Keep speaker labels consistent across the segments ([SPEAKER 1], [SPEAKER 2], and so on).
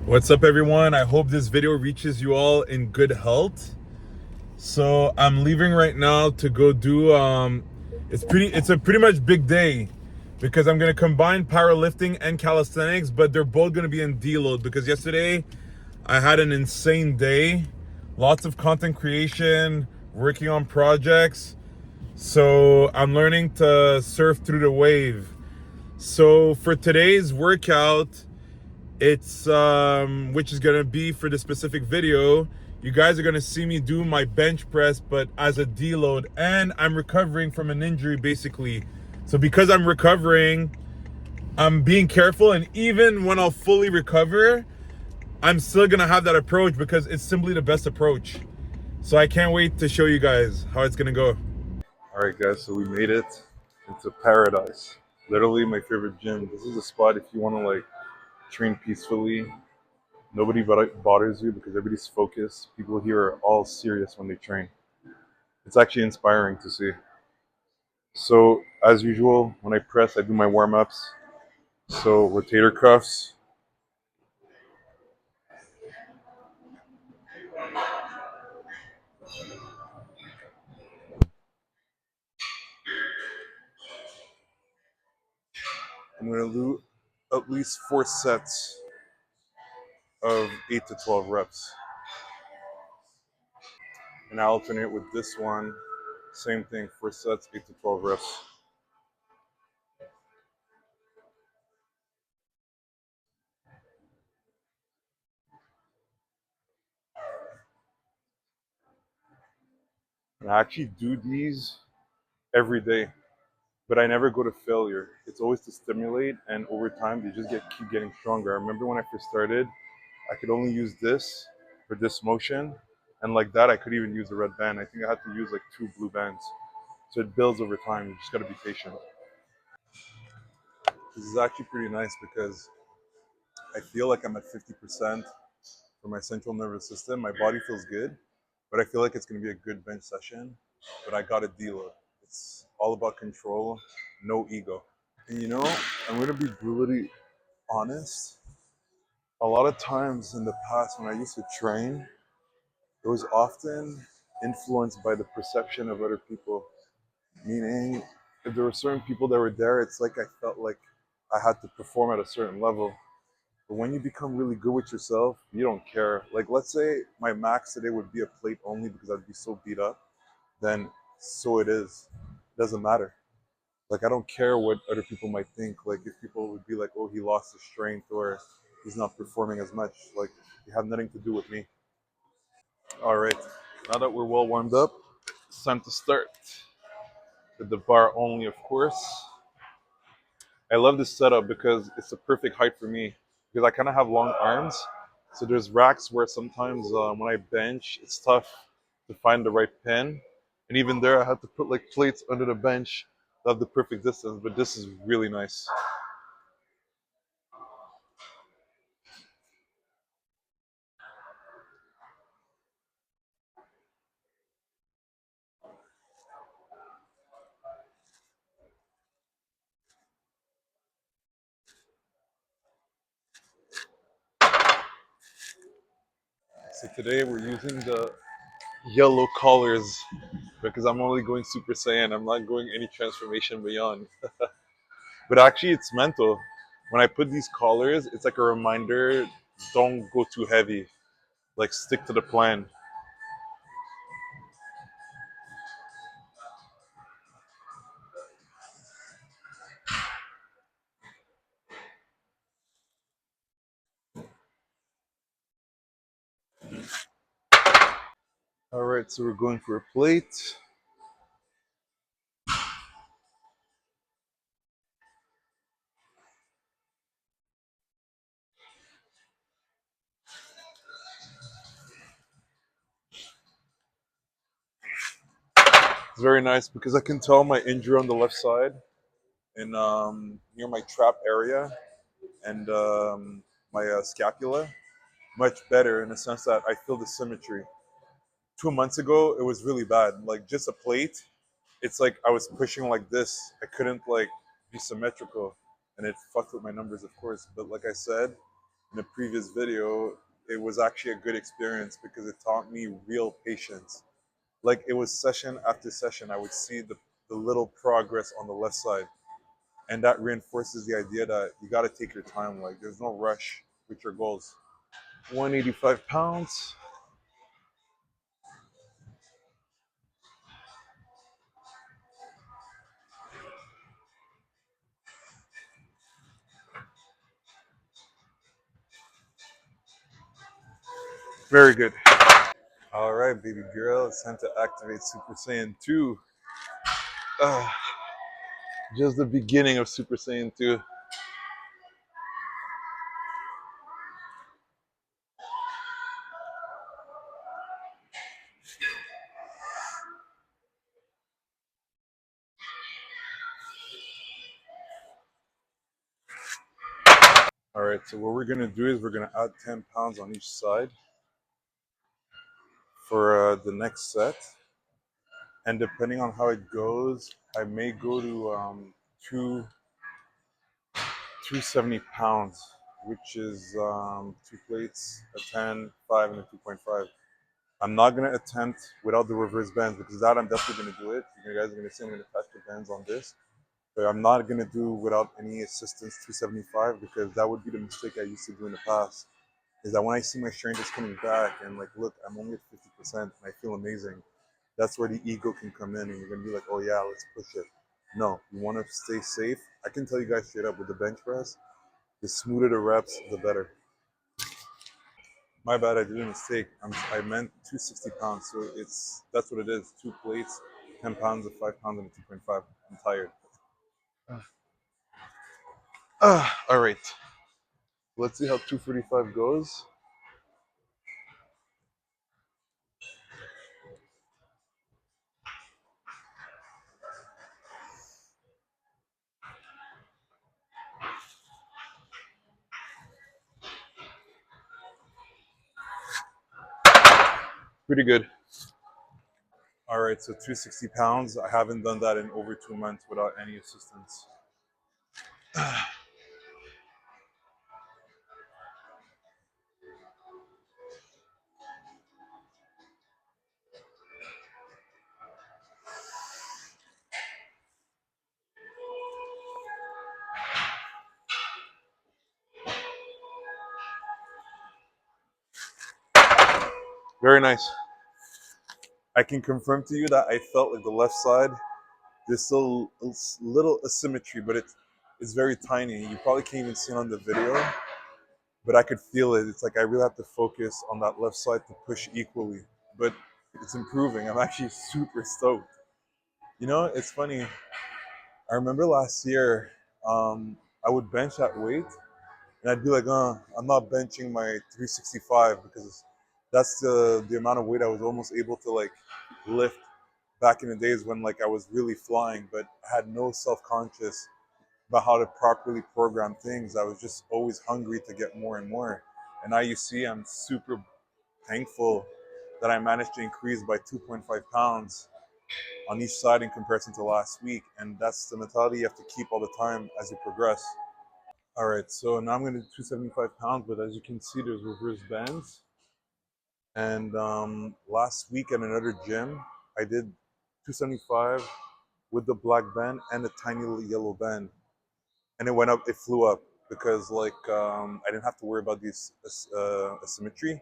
[SPEAKER 1] What's up, everyone? I hope this video reaches you all in good health. So I'm leaving right now to go do it's a pretty much big day because I'm gonna combine powerlifting and calisthenics, but they're both gonna be in deload because yesterday I had an insane day. Lots of content creation, working on projects. So I'm learning to surf through the wave. So for today's workout, it's which is gonna be for the specific video, you guys are gonna see me do my bench press but as a deload, and I'm recovering from an injury basically. So because I'm recovering, I'm being careful, and even when I'll fully recover, I'm still gonna have that approach because it's simply the best approach. So I can't wait to show you guys how it's gonna go. All right, guys, so we made it into paradise, literally my favorite gym. This is a spot if you want to like train peacefully. Nobody bothers you because everybody's focused. People here are all serious when they train. It's actually inspiring to see. So, as usual, when I press, I do my warm ups. So, rotator cuffs. I'm going to do at least 4 sets of 8 to 12 reps. And I alternate with this one. Same thing, 4 sets, 8 to 12 reps. And I actually do these every day, but I never go to failure. It's always to stimulate, and over time, they just keep getting stronger. I remember when I first started, I could only use this for this motion, and like that, I could even use the red band. I think I had to use like 2 blue bands. So it builds over time. You just got to be patient. This is actually pretty nice because I feel like I'm at 50% for my central nervous system. My body feels good, but I feel like it's going to be a good bench session. But I got to deal it. It's all about control, no ego. And I'm going to be brutally honest. A lot of times in the past when I used to train, it was often influenced by the perception of other people. Meaning, if there were certain people that were there, it's like I felt like I had to perform at a certain level. But when you become really good with yourself, you don't care. Like, let's say my max today would be a plate only because I'd be so beat up, then so it is. It doesn't matter. Like, I don't care what other people might think. Like, if people would be like, oh, he lost his strength or he's not performing as much, like, it had nothing to do with me. All right, now that we're well warmed up, it's time to start. With the bar only, of course. I love this setup because it's the perfect height for me because I kind of have long arms. So there's racks where sometimes when I bench, it's tough to find the right pin. And even there, I had to put like plates under the bench to have the perfect distance. But this is really nice. So today we're using the yellow colors because I'm only going Super Saiyan. I'm not going any transformation beyond. But actually, it's mental. When I put these collars, it's like a reminder, don't go too heavy. Like, stick to the plan. All right, so we're going for a plate. It's very nice because I can tell my injury on the left side and near my trap area and my scapula much better in the sense that I feel the symmetry. 2 months ago, it was really bad. Like, just a plate, it's like I was pushing like this. I couldn't like be symmetrical, and it fucked with my numbers, of course. But like I said, in a previous video, it was actually a good experience because it taught me real patience. Like it was session after session, I would see the little progress on the left side. And that reinforces the idea that you got to take your time. Like there's no rush with your goals. 185 pounds. Very good. All right, baby girl, it's time to activate Super Saiyan 2. Uh, just the beginning of Super Saiyan 2. All right, so what we're gonna do is we're gonna add 10 pounds on each side for the next set. And depending on how it goes, I may go to two 270 pounds, which is two plates, a 10, 5, and a 2.5. I'm not gonna attempt without the reverse bends because that I'm definitely gonna do it. You guys are gonna see I'm gonna attach the bends on this, but I'm not gonna do without any assistance 275 because that would be the mistake I used to do in the past. Is that when I see my strength is coming back and like, look, I'm only at 50% and I feel amazing. That's where the ego can come in and you're gonna be like, oh yeah, let's push it. No, you want to stay safe. I can tell you guys straight up with the bench press, the smoother the reps, the better. My bad, I did a mistake. I meant 260 pounds, so that's what it is. Two plates, 10 pounds of 5 pounds and a 2.5. I'm tired. All right. Let's see how 245 goes. Pretty good. All right, so 260 pounds. I haven't done that in over 2 months without any assistance. Very nice. I can confirm to you that I felt like the left side, there's still a little asymmetry, but it's very tiny. You probably can't even see it on the video, but I could feel it. It's like I really have to focus on that left side to push equally. But it's improving. I'm actually super stoked. You know, it's funny. I remember last year, I would bench that weight, and I'd be like, I'm not benching my 365 because that's the amount of weight I was almost able to like lift back in the days when like I was really flying, but I had no self-conscious about how to properly program things. I was just always hungry to get more and more. And now you see, I'm super thankful that I managed to increase by 2.5 pounds on each side in comparison to last week. And that's the mentality you have to keep all the time as you progress. All right, so now I'm going to do 275 pounds, but as you can see, there's reverse bends. And last week at another gym, I did 275 with the black band and a tiny little yellow band, and it went up. It flew up because like I didn't have to worry about these asymmetry,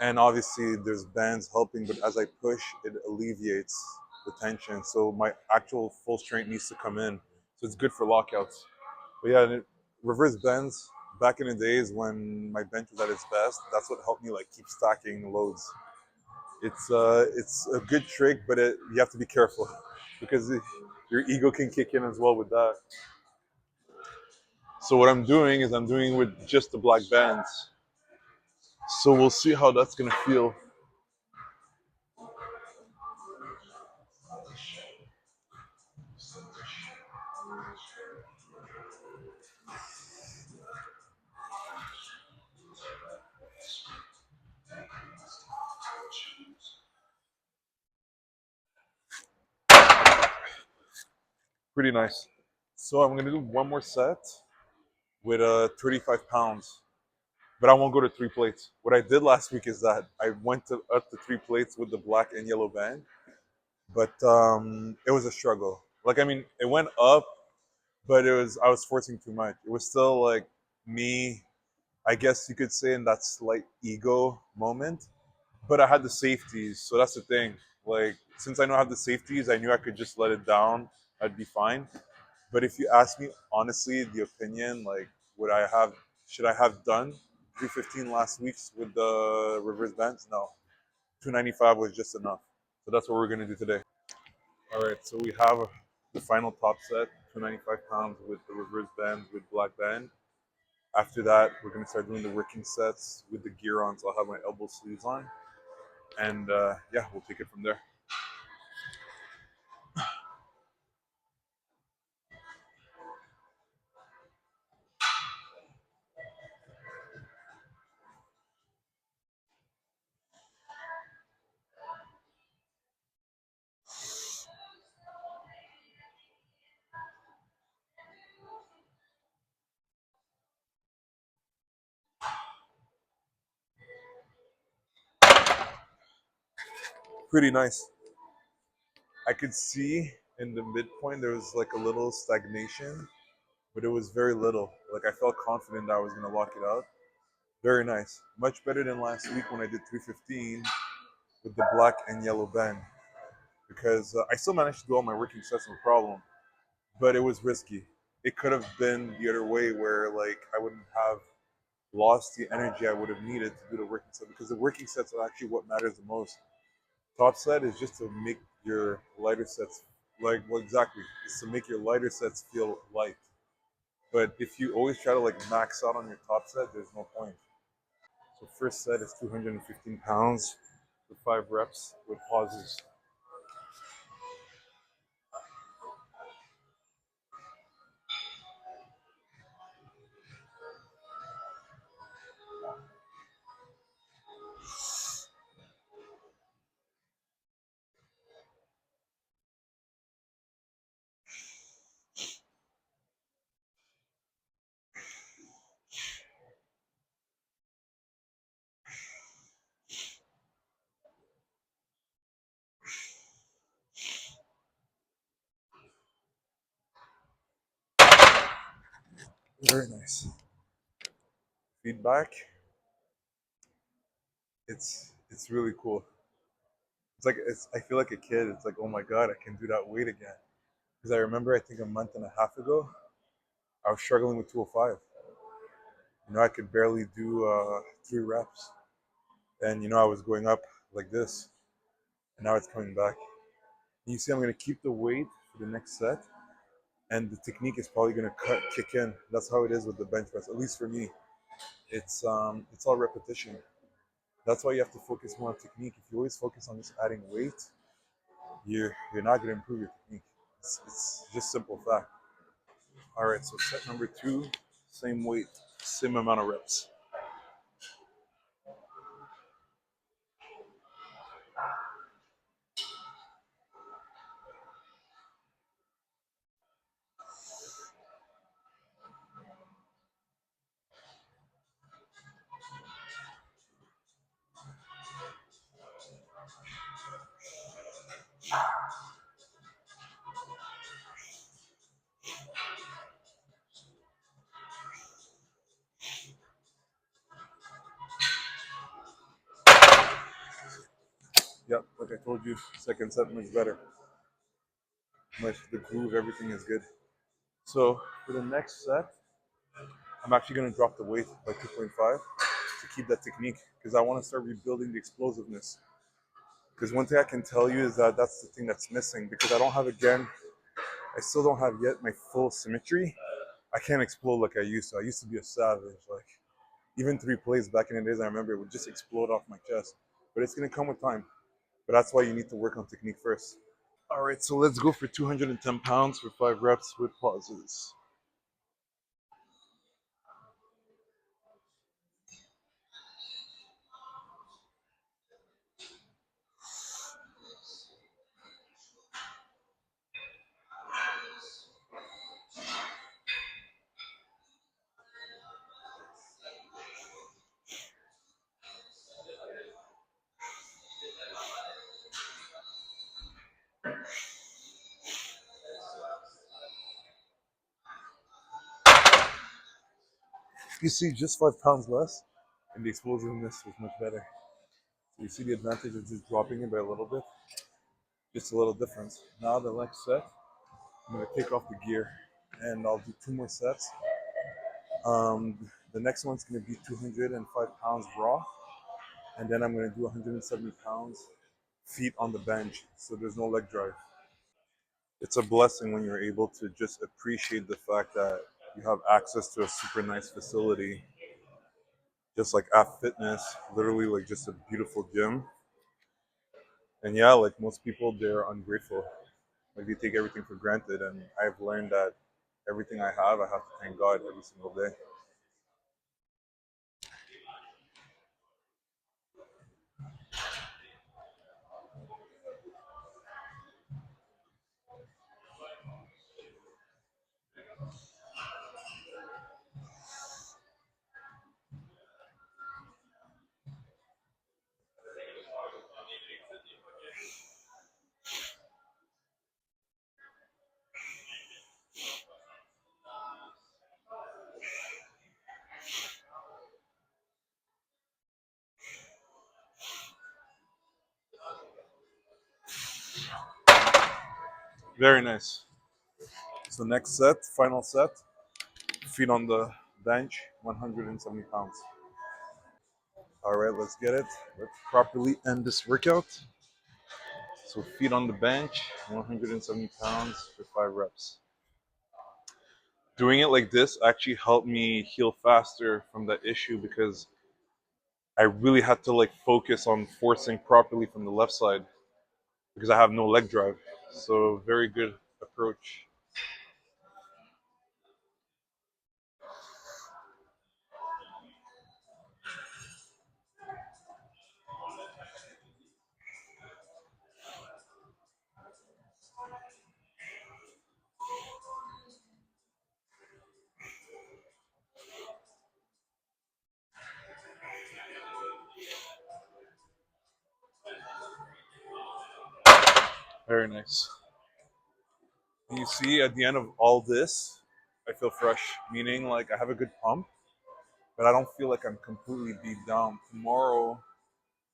[SPEAKER 1] and obviously there's bands helping, but as I push, it alleviates the tension. So my actual full strength needs to come in. So it's good for lockouts. But yeah, and reverse bends. Back in the days when my bench was at its best, that's what helped me like keep stacking loads. It's a good trick, but you have to be careful because your ego can kick in as well with that. So what I'm doing is I'm doing with just the black bands. So we'll see how that's gonna feel. Pretty nice. So I'm gonna do one more set with 35 pounds. but I won't go to 3 plates. What I did last week is that I went to up to 3 plates with the black and yellow band, but it was a struggle. Like I mean, it went up, but it was I was forcing too much. It was still like me, I guess you could say, in that slight ego moment. But I had the safeties, so that's the thing. Like since I know I have the safeties, I knew I could just let it down. I'd be fine. But if you ask me honestly, the opinion, like, would I have, should I have done 315 last week's with the reverse bands? No, 295 was just enough. So that's what we're gonna do today. All right, so we have the final top set, 295 pounds with the reverse bands with black band. After that, we're gonna start doing the working sets with the gear on. So I'll have my elbow sleeves on, and yeah, we'll take it from there. Pretty nice. I could see in the midpoint there was like a little stagnation, but it was very little. Like I felt confident that I was gonna lock it out. Very nice. Much better than last week when I did 315 with the black and yellow band because I still managed to do all my working sets no problem, but it was risky. It could have been the other way where like I wouldn't have lost the energy I would have needed to do the working set because the working sets are actually what matters the most. Top set is just to make your lighter sets like well exactly. It's to make your lighter sets feel light. But if you always try to like max out on your top set, there's no point. So first set is 215 pounds with 5 reps with pauses. Very nice. Feedback. It's really cool. I feel like a kid. It's like oh my god, I can do that weight again. Because I remember I think a month and a half ago I was struggling with 205. I could barely do 3 reps, and I was going up like this, and now it's coming back. And you see, I'm gonna keep the weight for the next set, and the technique is probably gonna kick in. That's how it is with the bench press, at least for me. It's all repetition. That's why you have to focus more on technique. If you always focus on just adding weight, you're not gonna improve your technique. It's just simple fact. All right, so set number two, same weight, same amount of reps. Yep, like I told you, second set much better. Much the groove, everything is good. So for the next set, I'm actually gonna drop the weight by 2.5 to keep that technique because I want to start rebuilding the explosiveness. Because one thing I can tell you is that that's the thing that's missing because I still don't have yet my full symmetry. I can't explode like I used to. I used to be a savage. Like even 3 plays back in the days, I remember it would just explode off my chest. But it's gonna come with time. But that's why you need to work on technique first. All right, so let's go for 210 pounds for 5 reps with pauses. You see just 5 pounds less, and the explosiveness was much better. So you see the advantage of just dropping it by a little bit, just a little difference. Now the next set, I'm gonna take off the gear, and I'll do 2 more sets. The next one's gonna be 205 pounds raw, and then I'm gonna do 170 pounds feet on the bench. So there's no leg drive. It's a blessing when you're able to just appreciate the fact that you have access to a super nice facility, just like App Fitness, literally like just a beautiful gym. And yeah, like most people, they're ungrateful. Like they take everything for granted, and I've learned that everything I have to thank God every single day. Very nice. So next set, final set, feet on the bench, 170 pounds. All right, let's get it. Let's properly end this workout. So feet on the bench, 170 pounds for 5 reps. Doing it like this actually helped me heal faster from that issue because I really had to like focus on forcing properly from the left side because I have no leg drive. So very good approach. Very nice. And you see at the end of all this, I feel fresh, meaning like I have a good pump, but I don't feel like I'm completely beat down. Tomorrow,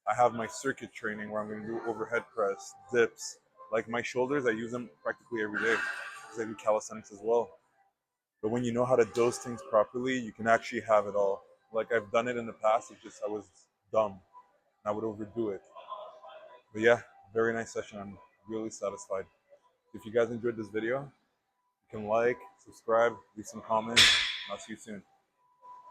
[SPEAKER 1] I have my circuit training where I'm going to do overhead press, dips. Like my shoulders, I use them practically every day because I do calisthenics as well. But when you know how to dose things properly, you can actually have it all. Like I've done it in the past, it's just I was dumb and I would overdo it. But yeah, very nice session. I'm really satisfied. If you guys enjoyed this video, you can like, subscribe, leave some comments, and I'll see you soon.